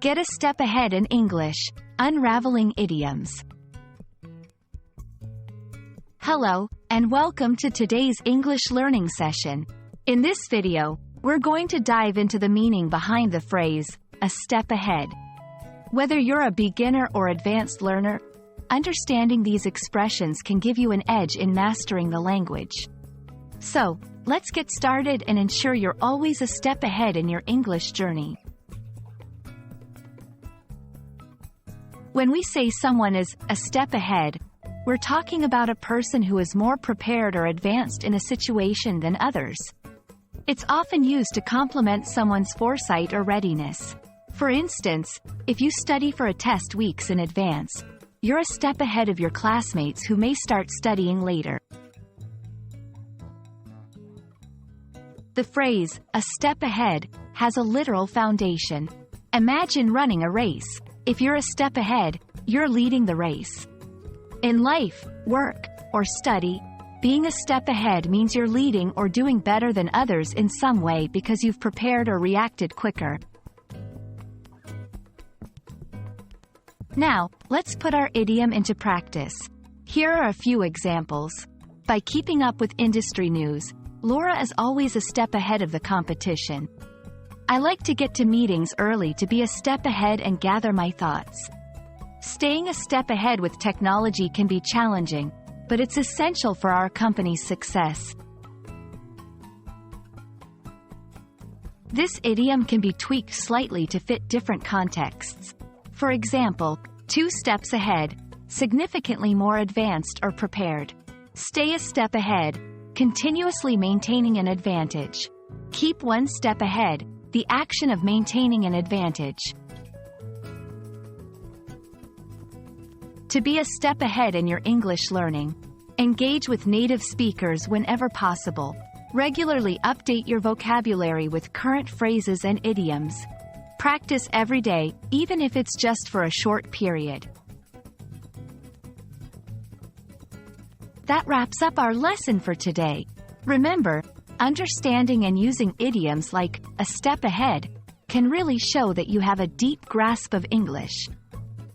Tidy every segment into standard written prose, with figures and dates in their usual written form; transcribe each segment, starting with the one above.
Get a step ahead in English. Unraveling Idioms. Hello, and welcome to today's English learning session. In this video, we're going to dive into the meaning behind the phrase, a step ahead. Whether you're a beginner or advanced learner, understanding these expressions can give you an edge in mastering the language. So, let's get started and ensure you're always a step ahead in your English journey. When we say someone is a step ahead, we're talking about a person who is more prepared or advanced in a situation than others. It's often used to compliment someone's foresight or readiness. For instance, if you study for a test weeks in advance, you're a step ahead of your classmates who may start studying later. The phrase, a step ahead, has a literal foundation. Imagine running a race. If you're a step ahead, you're leading the race. In life, work, or study, being a step ahead means you're leading or doing better than others in some way because you've prepared or reacted quicker. Now, let's put our idiom into practice. Here are a few examples. By keeping up with industry news, Laura is always a step ahead of the competition. I like to get to meetings early to be a step ahead and gather my thoughts. Staying a step ahead with technology can be challenging, but it's essential for our company's success. This idiom can be tweaked slightly to fit different contexts. For example, 2 steps ahead, significantly more advanced or prepared. Stay a step ahead, continuously maintaining an advantage. Keep 1 step ahead, the action of maintaining an advantage. To be a step ahead in your English learning, engage with native speakers whenever possible. Regularly update your vocabulary with current phrases and idioms. Practice every day, even if it's just for a short period. That wraps up our lesson for today. Remember, understanding and using idioms like a step ahead can really show that you have a deep grasp of English.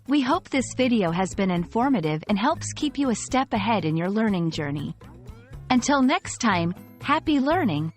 We hope this video has been informative and helps keep you a step ahead in your learning journey. Until next time, happy learning!